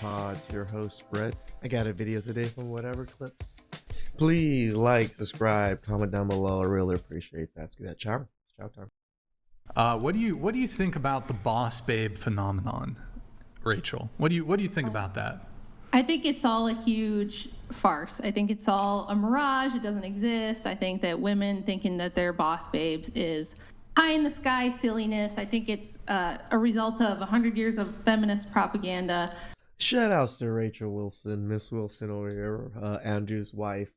TheChowTimePod, your host, Brett. I got a video today from whatever clips. Please like, subscribe, comment down below. I really appreciate that. Let's get that chow time. What do you think about the boss babe phenomenon, Rachel? What do you think about that? I think it's all a huge farce. I think it's all a mirage. It doesn't exist. I think that women thinking that they're boss babes is pie in the sky silliness. I think it's a result of 100 years of feminist propaganda. Shout outs to Rachel Wilson, Miss Wilson over here, Andrew's wife.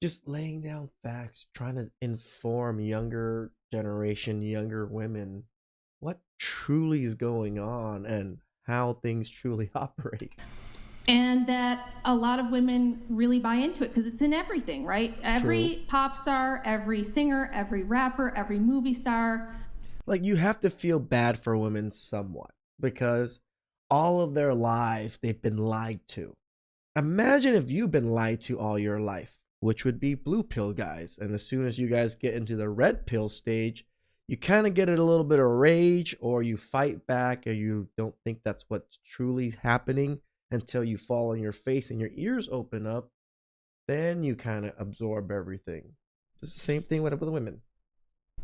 Just laying down facts, trying to inform younger generation, younger women, what truly is going on and how things truly operate. And that a lot of women really buy into it because it's in everything, right? Every pop star, every singer, every rapper, every movie star. Like, you have to feel bad for women somewhat because all of their lives they've been lied to. Imagine if you've been lied to all your life, which would be blue pill guys. And as soon as you guys get into the red pill stage, you kind of get a little bit of rage, or you fight back, or you don't think that's what's truly happening until you fall on your face and your ears open up. Then you kind of absorb everything. It's the same thing with women.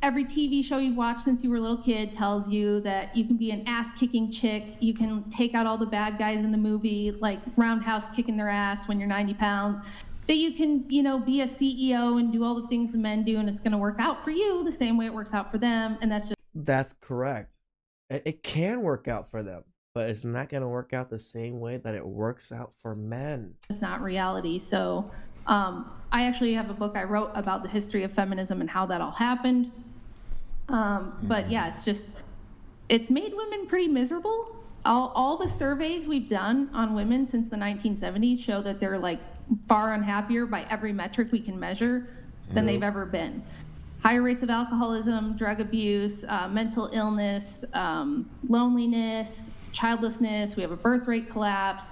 Every TV show you've watched since you were a little kid tells you that you can be an ass-kicking chick. You can take out all the bad guys in the movie, like Roundhouse kicking their ass when you're 90 pounds. That you can, be a CEO and do all the things the men do, and it's going to work out for you the same way it works out for them. And that's correct. It can work out for them, but it's not going to work out the same way that it works out for men. It's not reality. So I actually have a book I wrote about the history of feminism and how that all happened. But yeah, it's made women pretty miserable. All the surveys we've done on women since the 1970s show that they're like far unhappier by every metric we can measure than they've ever been. Higher rates of alcoholism, drug abuse, mental illness, loneliness, childlessness. We have a birth rate collapse.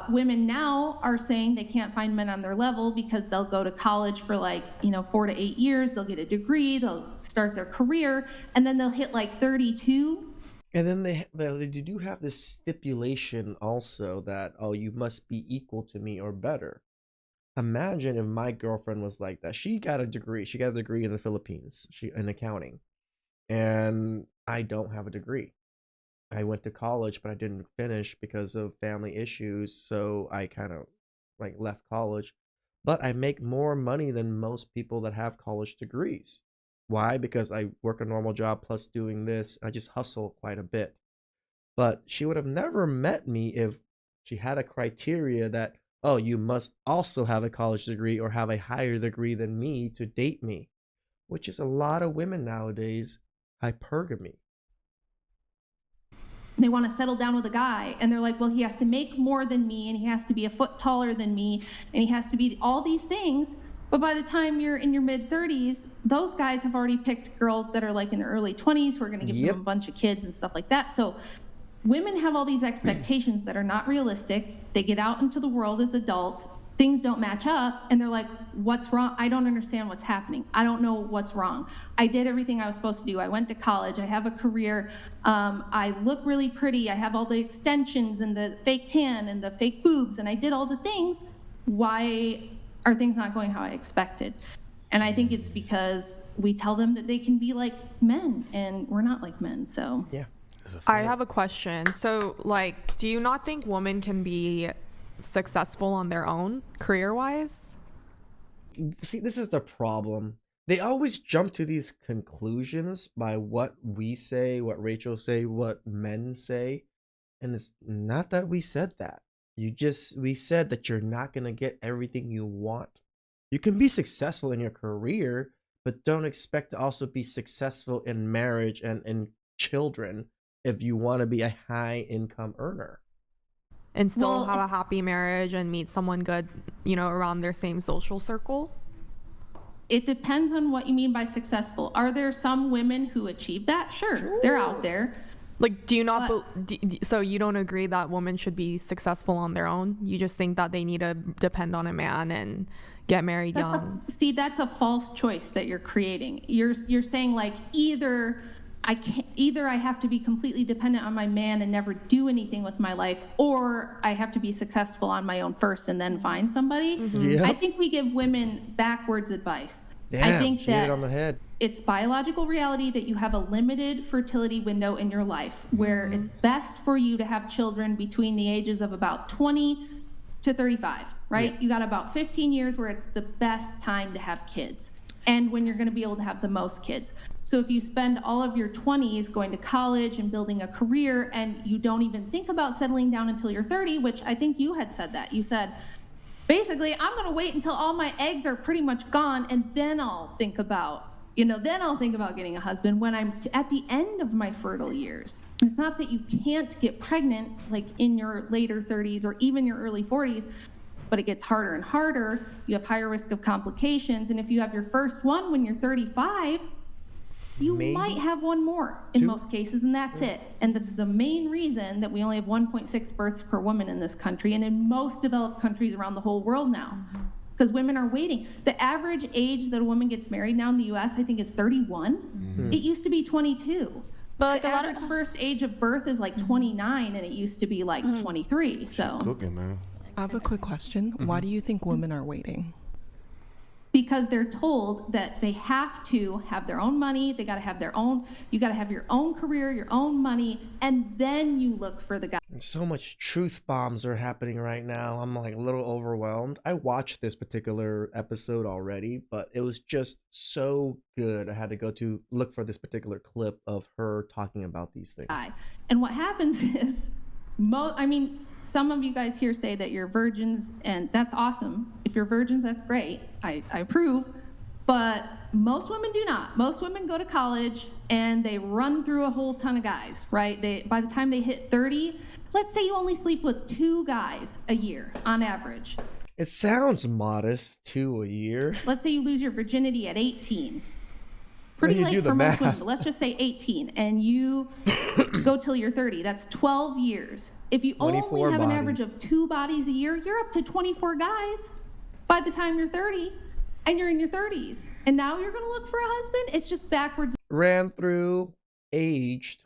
Women now are saying they can't find men on their level because they'll go to college for 4 to 8 years. They'll get a degree, they'll start their career, and then they'll hit 32. And then they do have this stipulation also that, you must be equal to me or better. Imagine if my girlfriend was like that. She got a degree. She got a degree in the Philippines, in accounting. And I don't have a degree. I went to college, but I didn't finish because of family issues. So I kind of left college. But I make more money than most people that have college degrees. Why? Because I work a normal job plus doing this. I just hustle quite a bit. But she would have never met me if she had a criteria that, you must also have a college degree or have a higher degree than me to date me, which is a lot of women nowadays, hypergamy. They want to settle down with a guy, and they're like, well, he has to make more than me, and he has to be a foot taller than me, and he has to be all these things. But by the time you're in your mid-30s, those guys have already picked girls that are in their early 20s who are going to give them a bunch of kids and stuff like that. So women have all these expectations that are not realistic. They get out into the world as adults. Things don't match up, and they're like, what's wrong? I don't understand what's happening. I don't know what's wrong. I did everything I was supposed to do. I went to college. I have a career. I look really pretty. I have all the extensions and the fake tan and the fake boobs, and I did all the things. Why are things not going how I expected? And I think it's because we tell them that they can be like men, and we're not like men. So yeah. I have a question. So do you not think women can be successful on their own career-wise? See, this is the problem. They always jump to these conclusions by what we say, what Rachel say, what men say. And it's not that we said that. We said that you're not going to get everything you want. You can be successful in your career, but don't expect to also be successful in marriage and in children if you want to be a high income earner. And still have a happy marriage and meet someone good, around their same social circle? It depends on what you mean by successful. Are there some women who achieve that? Sure. They're out there. Do you not so you don't agree that women should be successful on their own? You just think that they need to depend on a man and get married young? That's a false choice that you're creating. You're saying either I can't, either I have to be completely dependent on my man and never do anything with my life, or I have to be successful on my own first and then find somebody. Yep. I think we give women backwards advice. Damn, I think she hit that it on the head. it's biological reality that you have a limited fertility window in your life where it's best for you to have children between the ages of about 20 to 35, right? Yeah. You got about 15 years where it's the best time to have kids and when you're going to be able to have the most kids. So if you spend all of your 20s going to college and building a career and you don't even think about settling down until you're 30, which I think you had said that. You said, basically, I'm going to wait until all my eggs are pretty much gone and then I'll think about, then I'll think about getting a husband when I'm at the end of my fertile years. And it's not that you can't get pregnant like in your later 30s or even your early 40s, but it gets harder and harder. You have higher risk of complications. And if you have your first one when you're 35, you might have one more in most cases, and that's it. And that's the main reason that we only have 1.6 births per woman in this country and in most developed countries around the whole world now. Because women are waiting. The average age that a woman gets married now in the US, I think, is 31. It used to be 22. But the average first age of birth is like 29, and it used to be like 23. So Cooking, man. I have a quick question. Why do you think women are waiting? because they're told that they have to have their own money, they gotta have their own, you gotta have your own career, your own money, and then you look for the guy. So much truth bombs are happening right now. I'm like a little overwhelmed. I watched this particular episode already, but it was just so good. I had to go to look for this particular clip of her talking about these things. And what happens is, some of you guys here say that you're virgins, and that's awesome. If you're virgins, that's great. I approve. But most women do not. Most women go to college and they run through a whole ton of guys, right? By the time they hit 30, let's say you only sleep with 2 guys a year on average. It sounds modest, 2 a year. Let's say you lose your virginity at 18. Pretty late for most women, but let's just say 18, and you go till you're 30. That's 12 years. If you only have an average of 2 bodies a year, you're up to 24 guys by the time you're 30, and you're in your 30s. And now you're gonna look for a husband? It's just backwards Ran through, aged,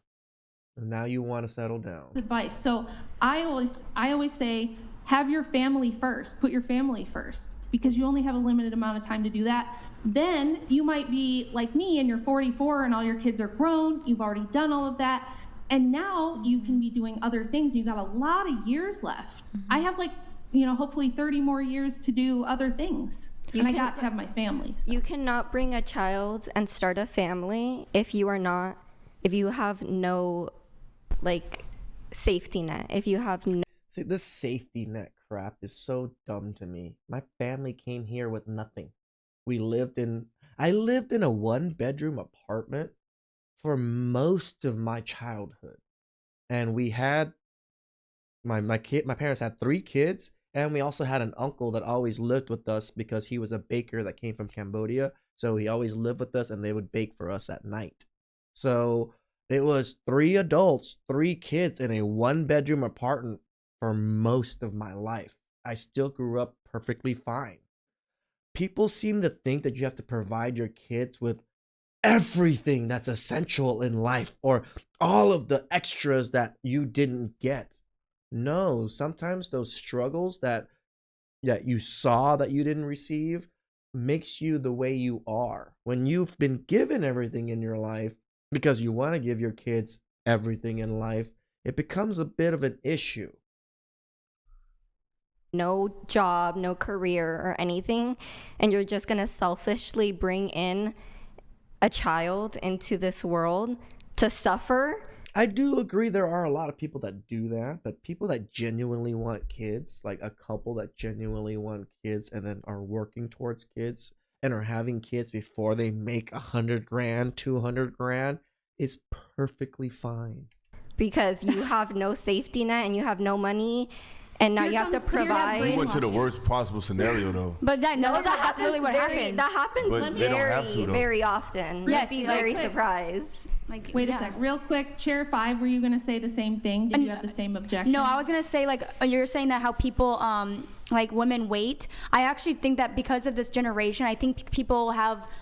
and now you want to settle down. advice. So I always say, have your family first. Put your family first, because you only have a limited amount of time to do that. Then you might be like me and you're 44 and all your kids are grown. You've already done all of that. And now you can be doing other things. You got a lot of years left. I have hopefully 30 more years to do other things. I got to have my family. So. You cannot bring a child and start a family if you have no safety net. If you have no. See, this safety net crap is so dumb to me. My family came here with nothing. I lived in a 1-bedroom apartment for most of my childhood. And we had my parents had 3 kids, and we also had an uncle that always lived with us because he was a baker that came from Cambodia. So he always lived with us and they would bake for us at night. So it was 3 adults, 3 kids in a 1-bedroom apartment for most of my life. I still grew up perfectly fine. People seem to think that you have to provide your kids with everything that's essential in life or all of the extras that you didn't get. No, sometimes those struggles that you saw that you didn't receive makes you the way you are. When you've been given everything in your life because you want to give your kids everything in life, it becomes a bit of an issue. No job, no career or anything, and you're just gonna selfishly bring in a child into this world to suffer. I do agree there are a lot of people that do that, but people that genuinely want kids, like a couple that genuinely want kids and then are working towards kids and are having kids before they make $100,000, $200,000, is perfectly fine. Because you have no safety net and you have no money. And now you have to provide. We went to the worst possible scenario, though. But that's really what happens. That happens very often. Yes, You'd be very surprised. Wait a sec, real quick, Chair 5, were you going to say the same thing? Did you have the same objection? No, I was going to say, you're saying that how people like women wait. I actually think that because of this generation, I think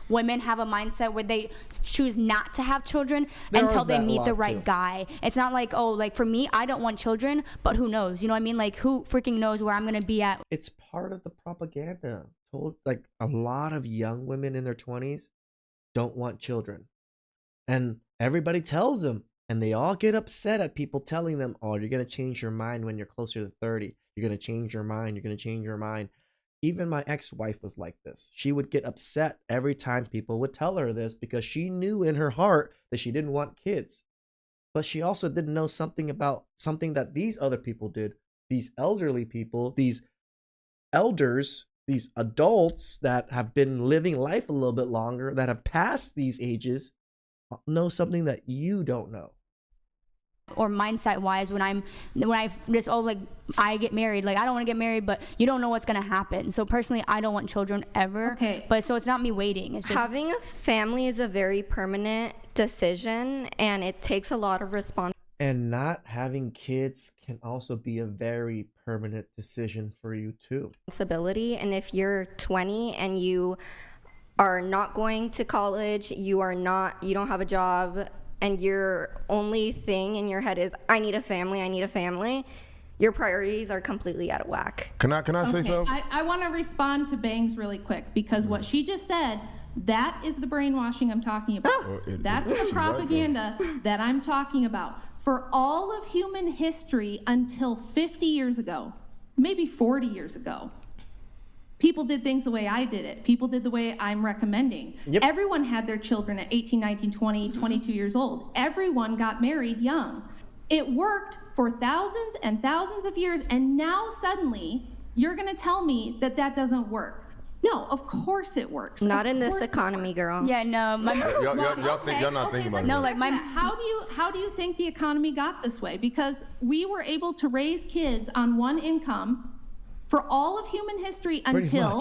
women have a mindset where they choose not to have children until they meet the right guy. It's not like, oh, like for me, I don't want children, but who knows? You know what I mean? Like who freaking knows where I'm gonna be at? It's part of the propaganda. Like a lot of young women in their 20s don't want children, and everybody tells them, and they all get upset at people telling them, oh, you're gonna change your mind when you're closer to 30. You're gonna change your mind. You're gonna change your mind. Even my ex-wife was like this. She would get upset every time people would tell her this because she knew in her heart that she didn't want kids. But she also didn't know something about something that these other people did. These elderly people, these elders, these adults that have been living life a little bit longer, that have passed these ages, know something that you don't know. Or mindset wise, when I just, oh, like I get married, like I don't want to get married, but you don't know what's gonna happen. So personally, I don't want children ever. Okay. But so it's not me waiting. It's just Having a family is a very permanent decision, and it takes a lot of responsibility. And not having kids can also be a very permanent decision for you too. And if you're 20 and you are not going to college, you don't have a job, and your only thing in your head is, I need a family, your priorities are completely out of whack. Can I say something? I want to respond to Bangs really quick, because what she just said, that is the brainwashing I'm talking about. That's the propaganda that I'm talking about. For all of human history until 50 years ago, maybe 40 years ago, people did things the way I did it. People did the way I'm recommending. Yep. Everyone had their children at 18, 19, 20, 22 years old. Everyone got married young. It worked for thousands and thousands of years, and now suddenly you're gonna tell me that that doesn't work. No, of course it works. Not in this economy, girl. yeah, no. Y'all not thinking about No, this. like my How do you think the economy got this way? Because we were able to raise kids on one income for all of human history until,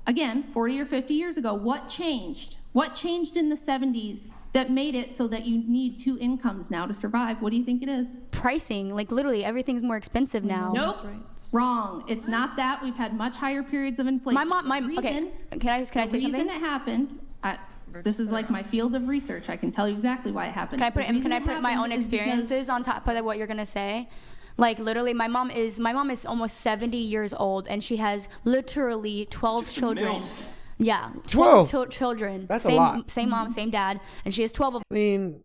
again, 40 or 50 years ago. What changed? What changed in the 70s that made it so that you need two incomes now to survive? What do you think it is? pricing, like literally everything's more expensive now. Nope. Wrong. It's not that. We've had much higher periods of inflation. Okay. Can I say something? The reason it happened, this is like my field of research. I can tell you exactly why it happened. Can I put my own experiences on top of what you're gonna say? Like literally, my mom is almost 70 years old, and she has literally 12 children. Yeah, 12 children. That's a lot. Same mom, same dad, and she has 12 of. I mean,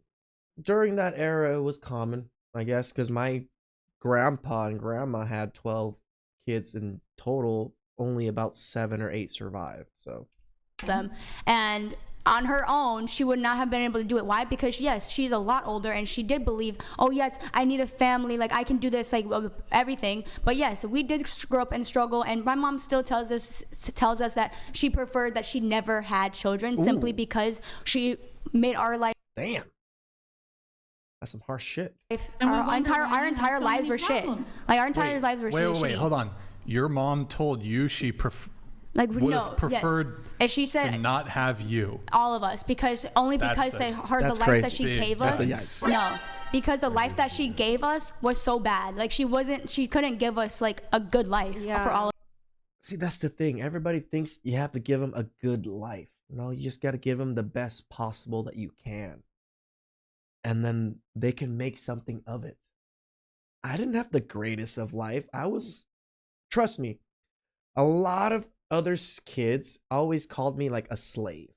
during that era, it was common, I guess, because my grandpa and grandma had 12 kids in total. Only about 7 or 8 survived. So them, and on her own, she would not have been able to do it. Why? Because yes, she's a lot older, and she did believe, oh yes, I need a family, like I can do this, like everything. But yes, we did grow up and struggle, and my mom still tells us that she preferred that she never had children, simply because she made our life. damn, that's some harsh shit. Our entire lives were shit. Like our entire lives were shit. Wait, hold on. Your mom told you she preferred and she said to not have you. All of us, because the life that she gave us. No, because the life that she gave us was so bad. Like she couldn't give us like a good life for all of us. See, that's the thing. Everybody thinks you have to give them a good life. No, you just got to give them the best possible that you can. And then they can make something of it. I didn't have the greatest of life. Trust me, a lot of other kids always called me like a slave.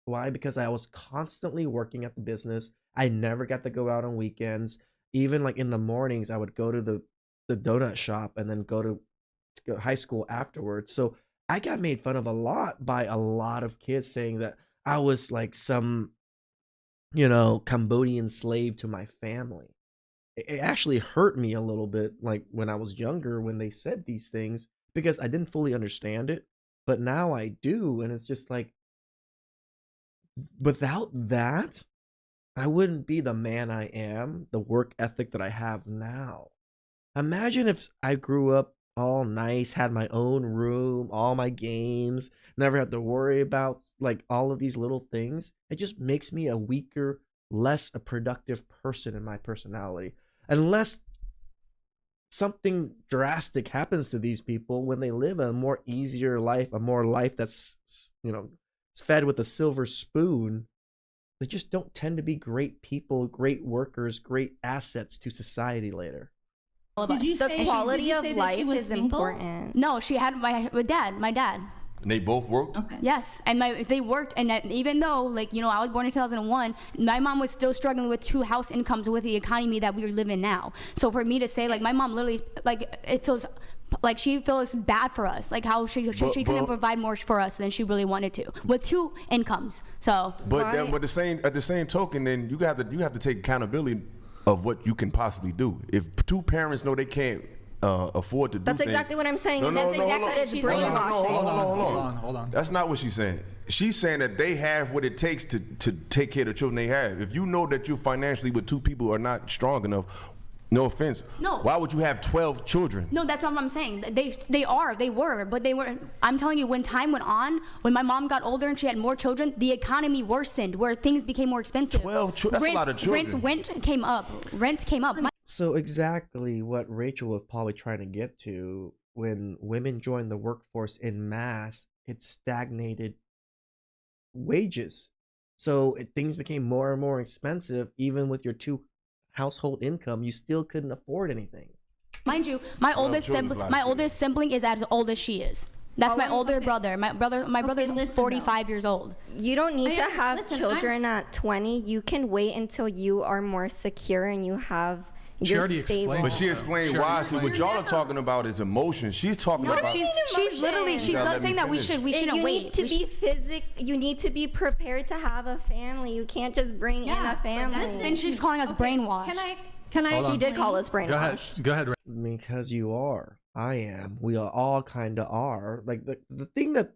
Why? Because I was constantly working at the business. I never got to go out on weekends. Even like in the mornings, I would go to the donut shop and then go to high school afterwards. So I got made fun of a lot by a lot of kids, saying that I was like some, Cambodian slave to my family. It actually hurt me a little bit, like when I was younger, when they said these things, because I didn't fully understand it. But now I do, and it's just like, without that, I wouldn't be the man I am, the work ethic that I have now. Imagine if I grew up all nice, had my own room, all my games, never had to worry about like all of these little things. It just makes me a weaker, less a productive person in my personality. And less something drastic happens to these people when they live a more easier life, a more life that's, you know, it's fed with a silver spoon. They just don't tend to be great people, great workers, great assets to society later. The quality of life is important. No, she had my dad. And they both worked? Okay. Yes, and they worked, and even though, like, you know, I was born in 2001, my mom was still struggling with 2 house incomes with the economy that we live in now. So for me to say, like, my mom literally, like, it feels like she feels bad for us, like how she couldn't provide more for us than she really wanted to with 2 incomes. So. But at the same token, then you have to take accountability of what you can possibly do. If 2 parents know they can't afford to do That's things. exactly what I'm saying. No, That's exactly hold on. she's brainwashing. Hold on. That's not what she's saying. She's saying that they have what it takes to take care of the children they have. If you know that you financially with 2 people are not strong enough, no offense. No. Why would you have 12 children? No, that's what I'm saying. They were, but they were. I'm telling you, when time went on, when my mom got older and she had more children, the economy worsened, where things became more expensive. 12 children. That's a lot of children. Rent came up. So exactly what Rachel was probably trying to get to, when women joined the workforce in mass, it stagnated wages. So things became more and more expensive. Even with your 2 household income, you still couldn't afford anything. Mind you, my oldest sibling is as old as she is. That's my older brother. My brother's 45 years old. You don't need to have children at 20. You can wait until you are more secure and you have. She already explained. But she explained why. See, what y'all are talking about is emotion. She's talking about. She's literally not saying that we shouldn't wait. You need to be prepared to have a family. You can't just bring in a family. And she's calling us brainwashed. Can I? She did call us brainwashed. Go ahead. Because you are. I am. We all kind of are. Like the thing that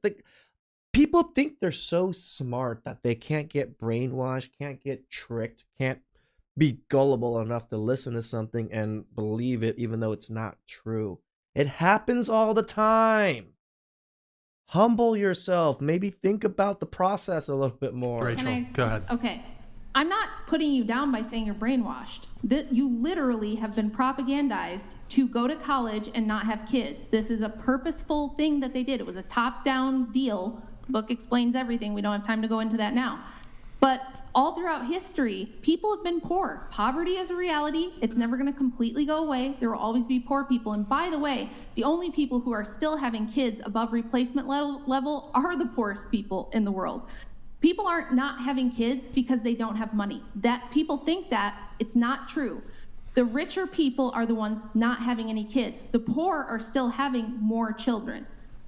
people think they're so smart that they can't get brainwashed, can't get tricked, can't be gullible enough to listen to something and believe it even though it's not true. It happens all the time. Humble yourself. Maybe think about the process a little bit more. Rachel, go ahead. Okay. I'm not putting you down by saying you're brainwashed. You literally have been propagandized to go to college and not have kids. This is a purposeful thing that they did. It was a top-down deal. The book explains everything. We don't have time to go into that now. But all throughout history, people have been poor. Poverty is a reality. It's never going to completely go away. There will always be poor people. And by the way, the only people who are still having kids above replacement level are the poorest people in the world. People aren't not having kids because they don't have money. That people think that it's not true. The richer people are the ones not having any kids. The poor are still having more children.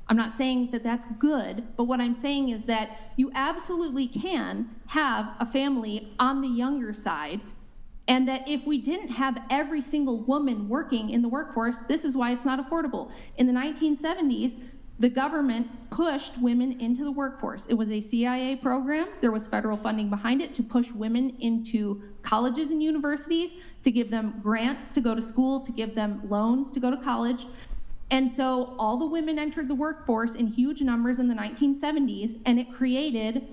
I'm not saying that that's good, but what I'm saying is that you absolutely can have a family on the younger side, and that if we didn't have every single woman working in the workforce, this is why it's not affordable. In the 1970s, the government pushed women into the workforce. It was a CIA program. There was federal funding behind it to push women into colleges and universities, to give them grants to go to school, to give them loans to go to college. And so all the women entered the workforce in huge numbers in the 1970s, and it created,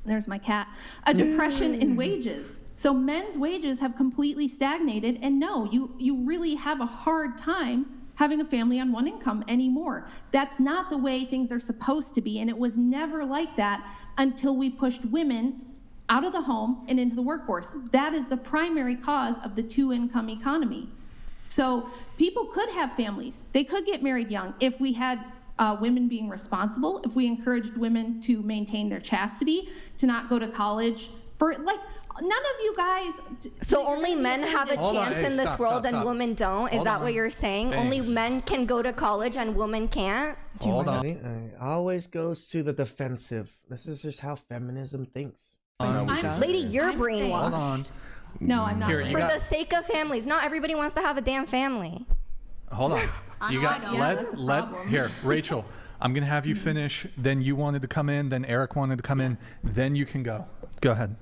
there's my cat, a depression in wages. So men's wages have completely stagnated, and no, you really have a hard time having a family on one income anymore. That's not the way things are supposed to be, and it was never like that until we pushed women out of the home and into the workforce. That is the primary cause of the 2-income economy. So people could have families. They could get married young if we had women being responsible, if we encouraged women to maintain their chastity, to not go to college. For like, none of you guys. So only men have a chance in this world and women don't? Is that what you're saying? Only men can go to college and women can't? Hold on. It always goes to the defensive. This is just how feminism thinks. Lady, you're brainwashed. Hold on. No, I'm not. Here, For the sake of families. Not everybody wants to have a damn family. Hold on. You got here, Rachel. I'm gonna have you finish. Then you wanted to come in. Then Eric wanted to come in. Then you can go. Go ahead.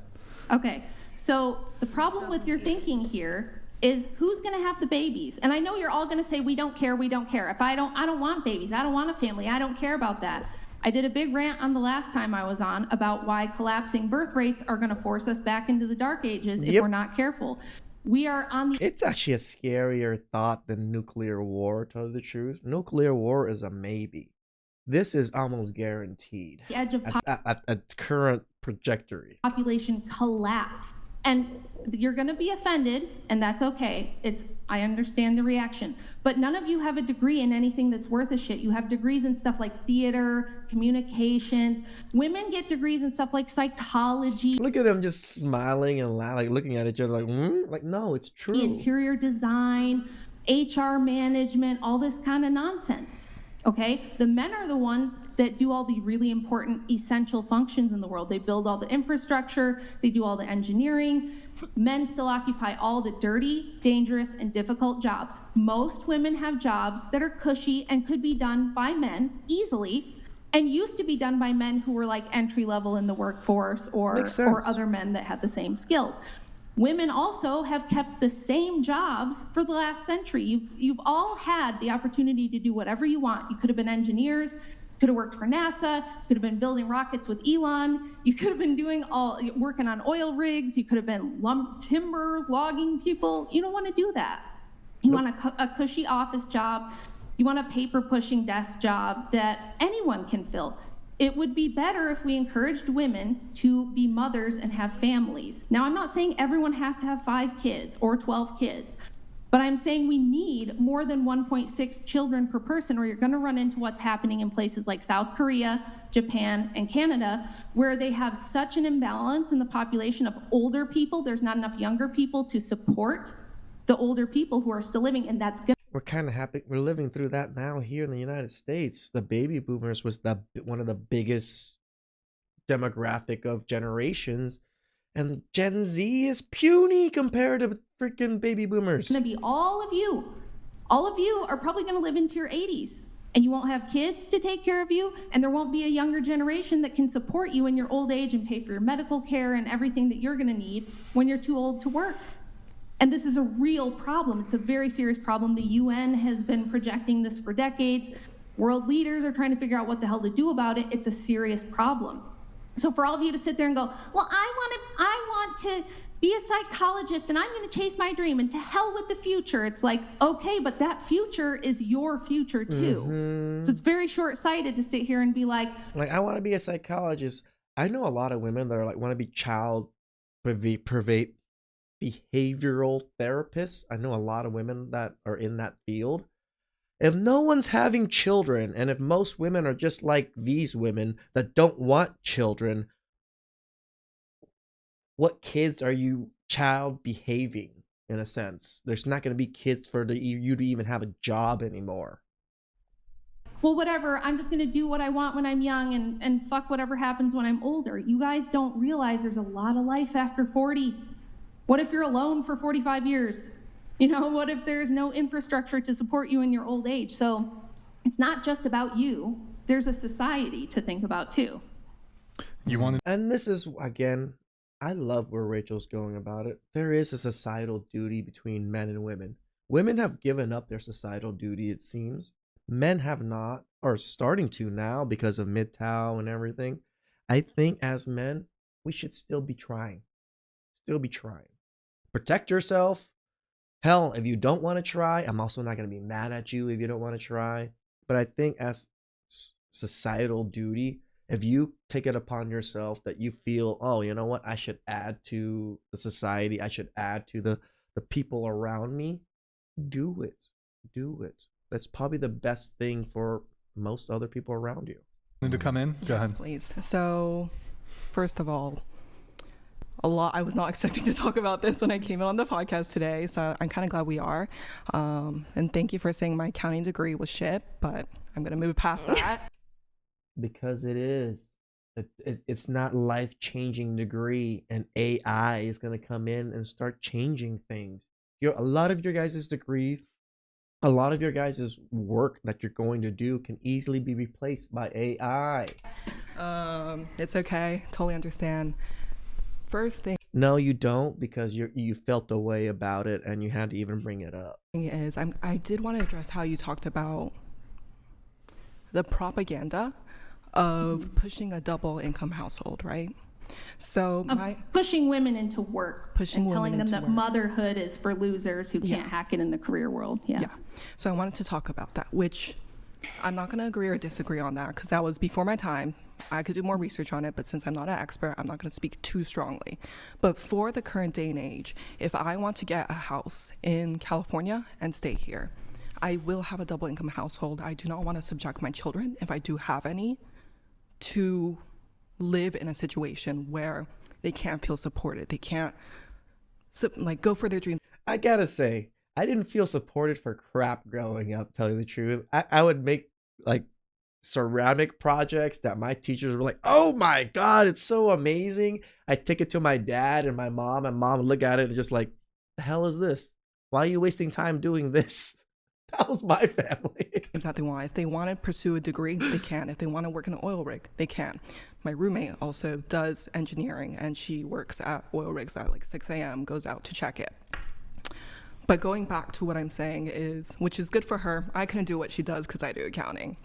Okay. So the problem with your thinking here is who's going to have the babies? And I know you're all going to say we don't care. If I don't want babies. I don't want a family. I don't care about that. I did a big rant on the last time I was on about why collapsing birth rates are going to force us back into the dark ages if we're not careful. We are on the It's actually a scarier thought than nuclear war, to tell you the truth. Nuclear war is a maybe. This is almost guaranteed edge of at current trajectory. population collapse. And you're going to be offended, and that's okay. I understand the reaction. But none of you have a degree in anything that's worth a shit. You have degrees in stuff like theater, communications. Women get degrees in stuff like psychology. Look at them just smiling and like looking at each other like, like, no, it's true. Interior design, HR management, all this kind of nonsense. Okay, the men are the ones that do all the really important essential functions in the world. They build all the infrastructure, they do all the engineering. Men still occupy all the dirty, dangerous, and difficult jobs. Most women have jobs that are cushy and could be done by men easily, and used to be done by men who were like entry level in the workforce or other men that had the same skills. Women also have kept the same jobs for the last century. You've all had the opportunity to do whatever you want. You could have been engineers, could have worked for NASA, could have been building rockets with Elon. You could have been working on oil rigs. You could have been timber logging people. You don't want to do that. You want a cushy office job. You want a paper pushing desk job that anyone can fill. It would be better if we encouraged women to be mothers and have families. Now, I'm not saying everyone has to have 5 kids or 12 kids, but I'm saying we need more than 1.6 children per person, or you're going to run into what's happening in places like South Korea, Japan, and Canada, where they have such an imbalance in the population of older people. There's not enough younger people to support the older people who are still living, and that's good. We're kind of happy. We're living through that now here in the United States. The baby boomers was one of the biggest demographic of generations, and Gen Z is puny compared to freaking baby boomers. It's going to be all of you. All of you are probably going to live into your 80s, and you won't have kids to take care of you, and there won't be a younger generation that can support you in your old age and pay for your medical care and everything that you're going to need when you're too old to work. And this is a real problem. It's a very serious problem. The UN has been projecting this for decades. World leaders are trying to figure out what the hell to do about it. It's a serious problem. So for all of you to sit there and go, well, I want to be a psychologist and I'm going to chase my dream and to hell with the future. It's like, okay, but that future is your future too. So it's very short-sighted to sit here and be like, I want to be a psychologist. I know a lot of women that are like, want to be behavioral therapists. I know a lot of women that are in that field. If no one's having children, and if most women are just like these women that don't want children, what kids are you child behaving in a sense? There's not going to be kids for you to even have a job anymore. Well, whatever, I'm just going to do what I want when I'm young and fuck whatever happens when I'm older. You guys don't realize there's a lot of life after 40. What if you're alone for 45 years? You know, what if there's no infrastructure to support you in your old age? So it's not just about you. There's a society to think about too. And this is, again, I love where Rachel's going about it. There is a societal duty between men and women. Women have given up their societal duty, it seems. Men have not, or starting to now because of MGTOW and everything. I think as men, we should still be trying. Protect yourself. Hell, if you don't want to try, I'm also not going to be mad at you if you don't want to try. But I think as societal duty, if you take it upon yourself that you feel, oh, you know what, I should add to the society, I should add to the people around me, do it. That's probably the best thing for most other people around you. To come in? Go ahead. Please. So, first of all, I was not expecting to talk about this when I came in on the podcast today, so I'm kind of glad we are. And thank you for saying my accounting degree was shit, but I'm going to move past that. Because it is. It's not life-changing degree, and AI is going to come in and start changing things. A lot of your guys' degrees, a lot of your guys' work that you're going to do can easily be replaced by AI. It's okay. Totally understand. First thing. No, you don't, because you felt a way about it and you had to even bring it up. I did want to address how you talked about the propaganda of pushing a double income household, right? So pushing women into work and telling them that work. Motherhood is for losers who can't hack it in the career world. Yeah. So I wanted to talk about that, which I'm not going to agree or disagree on that because that was before my time. I could do more research on it, but since I'm not an expert, I'm not going to speak too strongly. But for the current day and age, if I want to get a house in California and stay here, I will have a double income household. I do not want to subject my children, if I do have any, to live in a situation where they can't feel supported. They can't go for their dreams. I gotta say, I didn't feel supported for crap growing up, tell you the truth. I would make like ceramic projects that my teachers were like, oh my God, it's so amazing. I take it to my dad and my mom, and mom would look at it and just like, the hell is this? Why are you wasting time doing this? That was my family. That they want. If they want to pursue a degree, they can. If they want to work in an oil rig, they can. My roommate also does engineering, and she works at oil rigs at like 6 a.m., goes out to check it. But going back to what I'm saying is, which is good for her, I couldn't do what she does because I do accounting.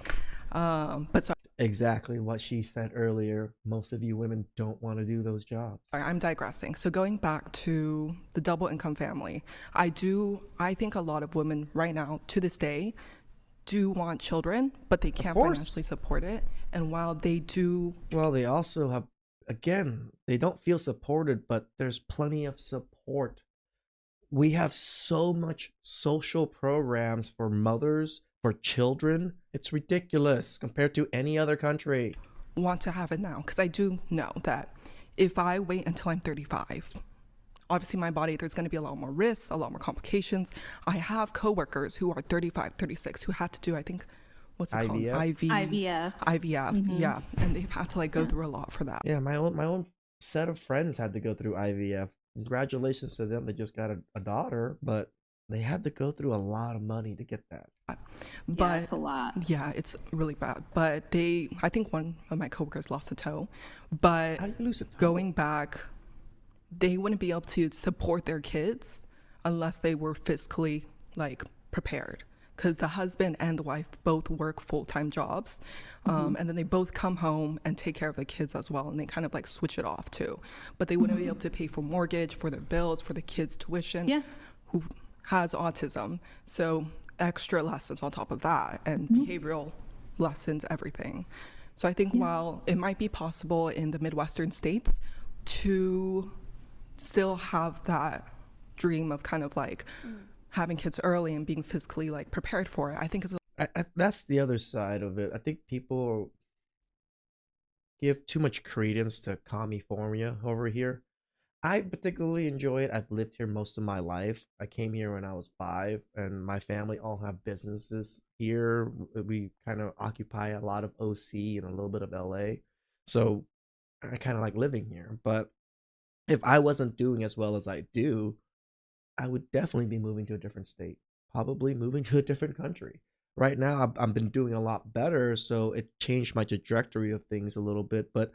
Exactly what she said earlier. Most of you women don't want to do those jobs. I'm digressing. So going back to the double income family, I think a lot of women right now, to this day, do want children, but they can't financially support it. And while they do... Well, they also have, again, they don't feel supported, but there's plenty of support. We have so much social programs for mothers, for children. It's ridiculous compared to any other country. Want to have it now because I do know that if I wait until I'm 35, obviously my body, there's going to be a lot more risks, a lot more complications. I have coworkers who are 35, 36 who had to do, I think, what's it called? IVF. Mm-hmm. Yeah. And they've had to go through a lot for that. Yeah, my own set of friends had to go through IVF. Congratulations to them. They just got a daughter, but they had to go through a lot of money to get that. But it's a lot. Yeah, it's really bad. But I think one of my coworkers lost a toe. But How do you lose a toe? Going back, they wouldn't be able to support their kids unless they were fiscally prepared. Because the husband and the wife both work full-time jobs. And then they both come home and take care of the kids as well. And they kind of switch it off too. But they wouldn't be able to pay for mortgage, for their bills, for the kids' tuition. Yeah. Who has autism. So extra lessons on top of that and behavioral lessons, everything. So I think while it might be possible in the Midwestern states to still have that dream of having kids early and being physically prepared for it, I think that's the other side of it. I think people give too much credence to California over here. I particularly enjoy it. I've lived here most of my life. I came here when I was 5, and my family all have businesses here. We kind of occupy a lot of OC and a little bit of LA. So I kind of like living here. But if I wasn't doing as well as I do, I would definitely be moving to a different state, probably moving to a different country. Right now, I've been doing a lot better, so it changed my trajectory of things a little bit, but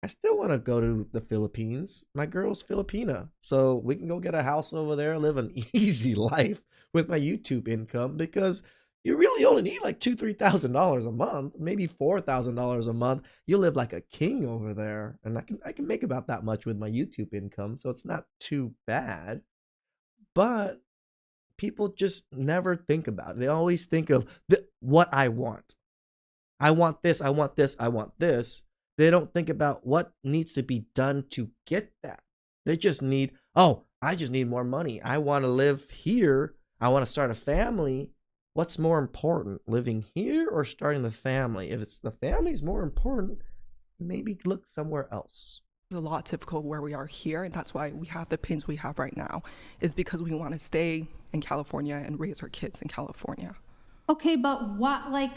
I still want to go to the Philippines. My girl's Filipina, so we can go get a house over there, live an easy life with my YouTube income, because you really only need $2,000-$3,000 a month, maybe $4,000 a month. You live like a king over there, and I can make about that much with my YouTube income, so it's not too bad. But people just never think about it. They always think of what I want. I want this, I want this, I want this. They don't think about what needs to be done to get that. They just need, I just need more money. I want to live here. I want to start a family. What's more important, living here or starting the family? If it's the family's more important, maybe look somewhere else. It's a lot difficult where we are here, and that's why we have the pains we have right now, is because we want to stay in California and raise our kids in California. Okay, but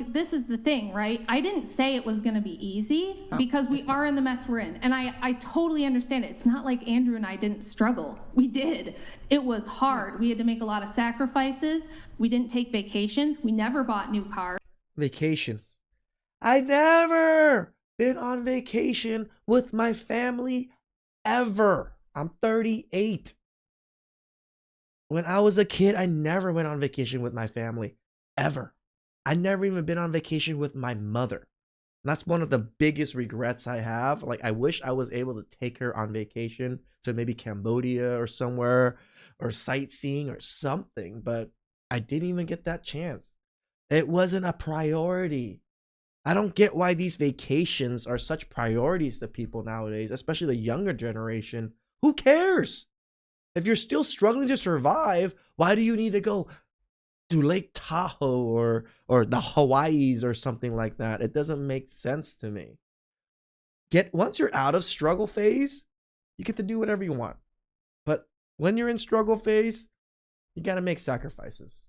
this is the thing, right? I didn't say it was going to be easy because we are in the mess we're in. And I totally understand it. It's not like Andrew and I didn't struggle. We did. It was hard. We had to make a lot of sacrifices. We didn't take vacations. We never bought new cars. Vacations. I never been on vacation with my family ever. I'm 38. When I was a kid, I never went on vacation with my family. Ever. I never even been on vacation with my mother. That's one of the biggest regrets I have. Like, I wish I was able to take her on vacation to maybe Cambodia or somewhere, or sightseeing or something, but I didn't even get that chance. It wasn't a priority. I don't get why these vacations are such priorities to people nowadays, especially the younger generation. Who cares? If you're still struggling to survive, why do you need to go to Lake Tahoe or the Hawaiis or something like that? It doesn't make sense to me. Once you're out of struggle phase, you get to do whatever you want. But when you're in struggle phase, you got to make sacrifices.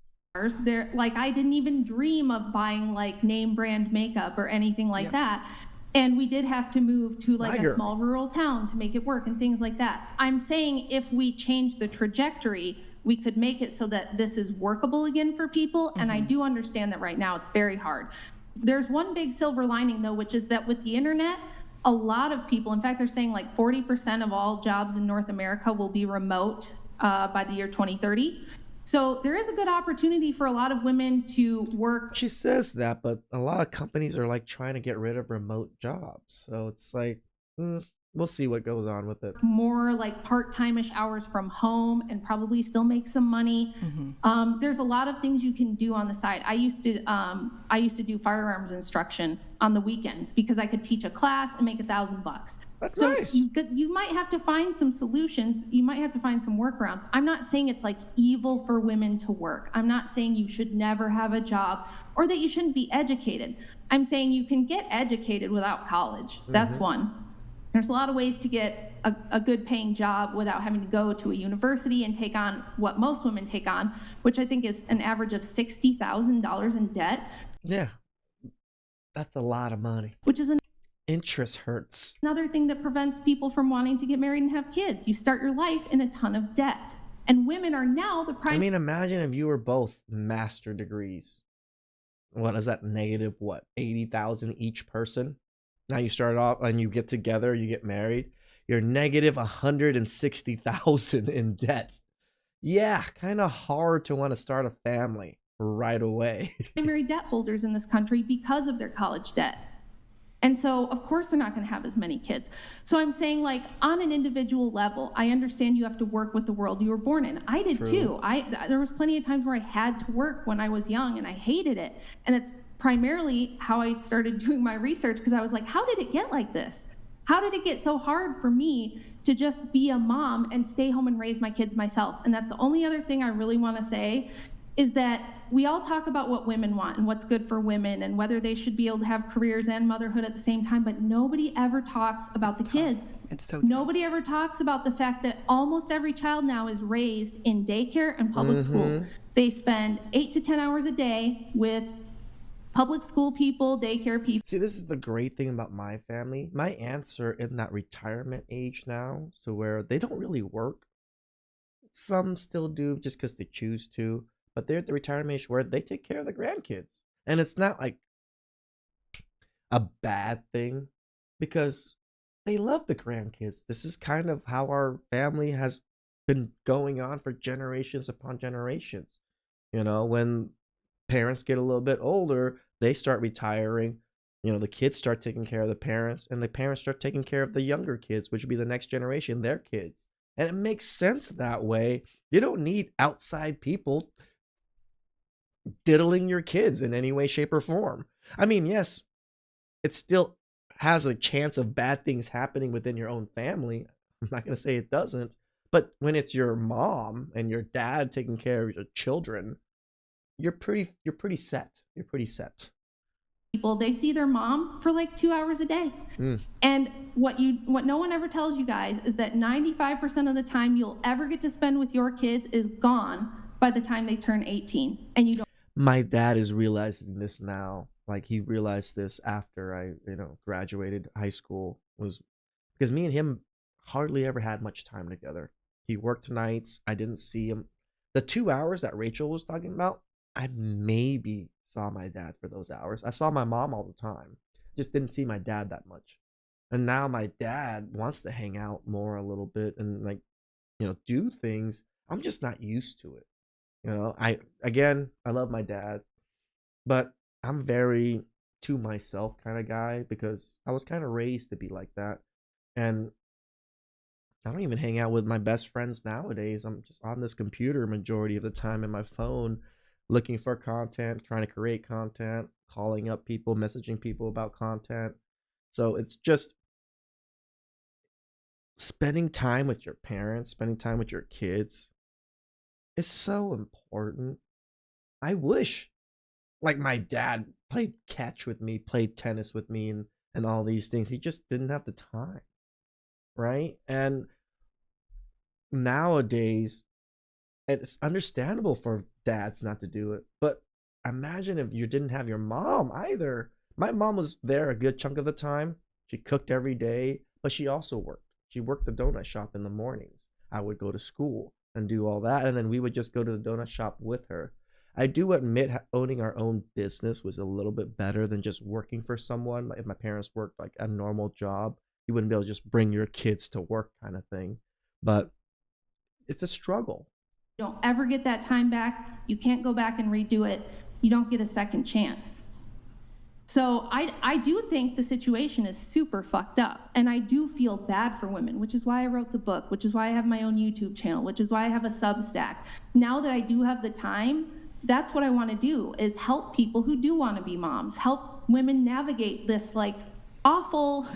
There, like, I didn't even dream of buying like name brand makeup or anything like that. And we did have to move to like a small rural town to make it work and things like that. I'm saying if we change the trajectory, we could make it so that this is workable again for people. And I do understand that right now it's very hard. There's one big silver lining though, which is that with the internet, a lot of people, in fact, they're saying like 40% of all jobs in North America will be remote by the year 2030. So there is a good opportunity for a lot of women to work. She says that, but a lot of companies are like trying to get rid of remote jobs. So it's like, we'll see what goes on with it. More like part-time-ish hours from home and probably still make some money. There's a lot of things you can do on the side. I used to do firearms instruction on the weekends because I could teach a class and make $1,000. That's so nice. You might have to find some solutions. You might have to find some workarounds. I'm not saying it's like evil for women to work. I'm not saying you should never have a job or that you shouldn't be educated. I'm saying you can get educated without college. That's one. There's a lot of ways to get a good paying job without having to go to a university and take on what most women take on, which I think is an average of $60,000 in debt. Yeah, that's a lot of money. Which is interest hurts. Another thing that prevents people from wanting to get married and have kids. You start your life in a ton of debt. And women are now the prime. I mean, imagine if you were both master degrees. What is that, negative, 80,000 each person? Now you start off and you get together, you get married. You're negative 160,000 in debt. Yeah, kind of hard to want to start a family right away. Primary debt holders in this country because of their college debt. And so, of course, they're not going to have as many kids. So I'm saying, like, on an individual level, I understand you have to work with the world you were born in. I did too. There was plenty of times where I had to work when I was young and I hated it. And it's primarily how I started doing my research, because I was like, how did it get like this? How did it get so hard for me to just be a mom and stay home and raise my kids myself? And that's the only other thing I really want to say, is that we all talk about what women want and what's good for women and whether they should be able to have careers and motherhood at the same time, but nobody ever talks about the kids. It's so tough. Nobody ever talks about the fact that almost every child now is raised in daycare and public school. They spend 8 to 10 hours a day with public school people, daycare people. See, this is the great thing about my family. My aunts are in that retirement age now, so where they don't really work. Some still do just because they choose to. But they're at the retirement age where they take care of the grandkids. And it's not like a bad thing because they love the grandkids. This is kind of how our family has been going on for generations upon generations. You know, when parents get a little bit older, they start retiring. You know, the kids start taking care of the parents, and the parents start taking care of the younger kids, which would be the next generation, their kids. And it makes sense that way. You don't need outside people diddling your kids in any way, shape, or form. I mean, yes, it still has a chance of bad things happening within your own family. I'm not going to say it doesn't, but when it's your mom and your dad taking care of your children, you're pretty set. You're pretty set. People, they see their mom for like 2 hours a day. And what no one ever tells you guys is that 95% of the time you'll ever get to spend with your kids is gone by the time they turn 18, and you don't. My dad is realizing this now. Like, he realized this after I, graduated high school, was because me and him hardly ever had much time together. He worked nights. I didn't see him. The 2 hours that Rachel was talking about, I maybe saw my dad for those hours. I saw my mom all the time. Just didn't see my dad that much. And now my dad wants to hang out more a little bit and do things. I'm just not used to it. I love my dad, but I'm very to myself kind of guy because I was kind of raised to be like that. And I don't even hang out with my best friends nowadays. I'm just on this computer majority of the time and my phone looking for content, trying to create content, calling up people, messaging people about content. So it's just spending time with your parents, spending time with your kids is so important. I wish like my dad played catch with me, played tennis with me and all these things. He just didn't have the time. Right? And nowadays it's understandable for dads not to do it, but imagine if you didn't have your mom either. My mom was there a good chunk of the time. She cooked every day, but she also worked. She worked the donut shop in the mornings. I would go to school and do all that, and then we would just go to the donut shop with her. I do admit owning our own business was a little bit better than just working for someone. Like if my parents worked like a normal job, you wouldn't be able to just bring your kids to work kind of thing. But it's a struggle. You don't ever get that time back. You can't go back and redo it. You don't get a second chance. So I do think the situation is super fucked up. And I do feel bad for women, which is why I wrote the book, which is why I have my own YouTube channel, which is why I have a Substack. Now that I do have the time, that's what I want to do, is help people who do want to be moms, help women navigate this like awful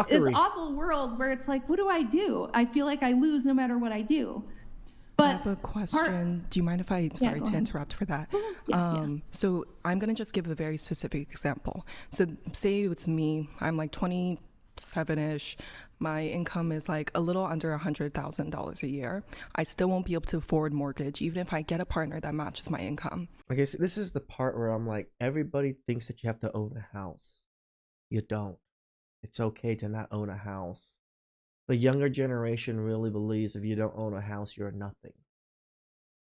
this awful world where it's like, what do I do? I feel like I lose no matter what I do. But I have a question. Do you mind if I, sorry to interrupt for that. So I'm going to just give a very specific example. So say it's me, I'm like 27-ish. My income is like a little under $100,000 a year. I still won't be able to afford mortgage, even if I get a partner that matches my income. Okay, so this is the part where I'm like, everybody thinks that you have to own a house. You don't. It's okay to not own a house. The younger generation really believes if you don't own a house, you're nothing.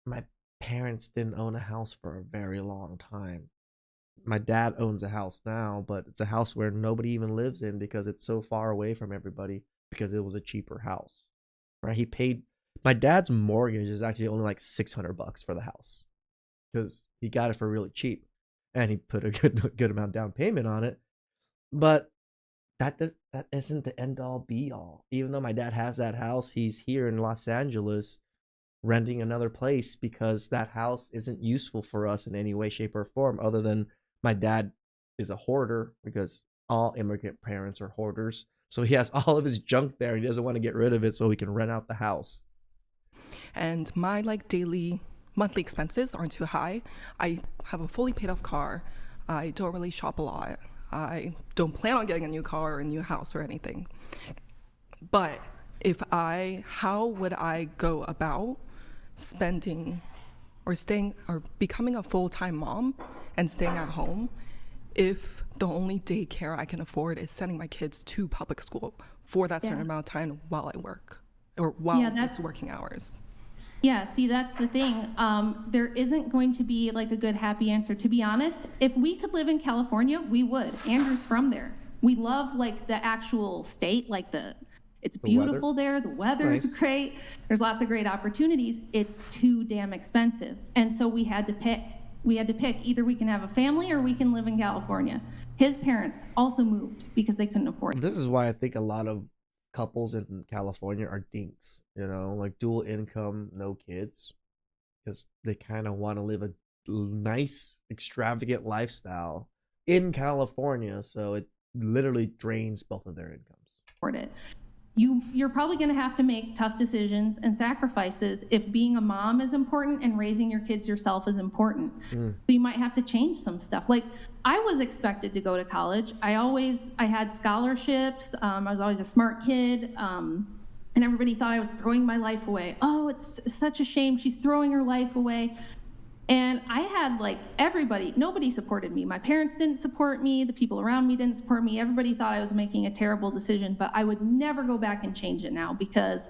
My parents didn't own a house for a very long time. My dad owns a house now, but it's a house where nobody even lives in because it's so far away from everybody because it was a cheaper house. Right? He paid, my dad's mortgage is actually only like $600 for the house because he got it for really cheap and he put a good amount down payment on it. But that isn't the end all be all. Even though my dad has that house, he's here in Los Angeles renting another place because that house isn't useful for us in any way, shape, or form, other than my dad is a hoarder because all immigrant parents are hoarders. So he has all of his junk there. He doesn't want to get rid of it so he can rent out the house. And my like daily monthly expenses aren't too high. I have a fully paid off car. I don't really shop a lot. I don't plan on getting a new car or a new house or anything. But how would I go about spending or staying or becoming a full-time mom and staying at home if the only daycare I can afford is sending my kids to public school for that certain amount of time while I work or while it's working hours? Yeah, see, that's the thing. There isn't going to be like a good happy answer. To be honest, if we could live in California, we would. Andrew's from there. We love like the actual state, like it's beautiful there. The weather's great. There's lots of great opportunities. It's too damn expensive. And so we had to pick. Either we can have a family or we can live in California. His parents also moved because they couldn't afford it. This is why I think a lot of couples in California are dinks, like dual income, no kids, because they kind of want to live a nice, extravagant lifestyle in California, so it literally drains both of their incomes. Afford it. You're probably going to have to make tough decisions and sacrifices if being a mom is important and raising your kids yourself is important. So you might have to change some stuff. Like I was expected to go to college. I had scholarships. I was always a smart kid. And everybody thought I was throwing my life away. Oh, it's such a shame. She's throwing her life away. And I had nobody supported me. My parents didn't support me. The people around me didn't support me. Everybody thought I was making a terrible decision, but I would never go back and change it now because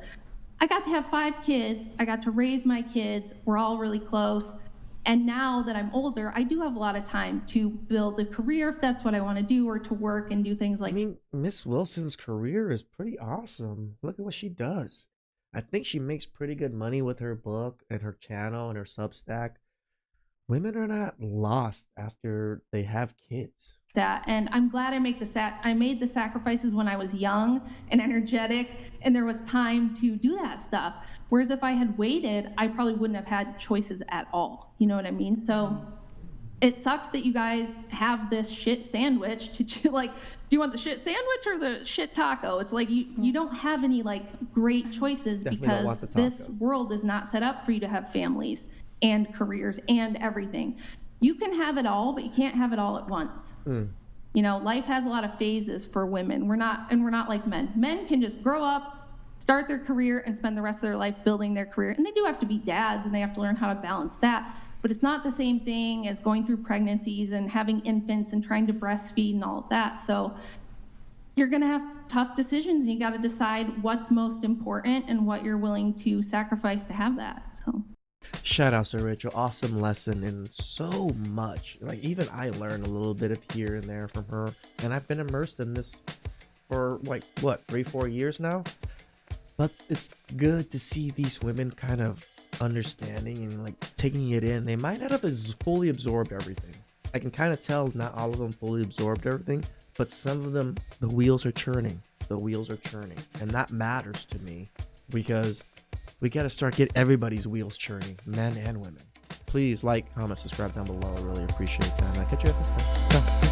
I got to have 5 kids. I got to raise my kids. We're all really close. And now that I'm older, I do have a lot of time to build a career if that's what I want to do, or to work and do things like. I mean, Miss Wilson's career is pretty awesome. Look at what she does. I think she makes pretty good money with her book and her channel and her Substack. women are not lost after they have kids. That, and I'm glad I made the sacrifices when I was young and energetic, and there was time to do that stuff. Whereas if I had waited, I probably wouldn't have had choices at all. You know what I mean? So it sucks that you guys have this shit sandwich to like, do you want the shit sandwich or the shit taco? It's like you don't have any like great choices. Definitely because this world is not set up for you to have families and careers and everything. You can have it all, but you can't have it all at once. You know, life has a lot of phases for women. We're not like men. Men can just grow up, start their career, and spend the rest of their life building their career. And they do have to be dads, and they have to learn how to balance that. But it's not the same thing as going through pregnancies and having infants and trying to breastfeed and all of that. So you're gonna have tough decisions. You gotta decide what's most important and what you're willing to sacrifice to have that, so. Shout out to Rachel. Awesome lesson in so much. Like, even I learned a little bit of here and there from her. And I've been immersed in this for like, what, 3-4 years now? But it's good to see these women kind of understanding and like taking it in. They might not have fully absorbed everything. I can kind of tell not all of them fully absorbed everything, but some of them, the wheels are churning. The wheels are churning. And that matters to me because we got to start getting everybody's wheels churning, men and women. Please like, comment, subscribe down below. I really appreciate that. And I'll catch you guys next time. Ciao.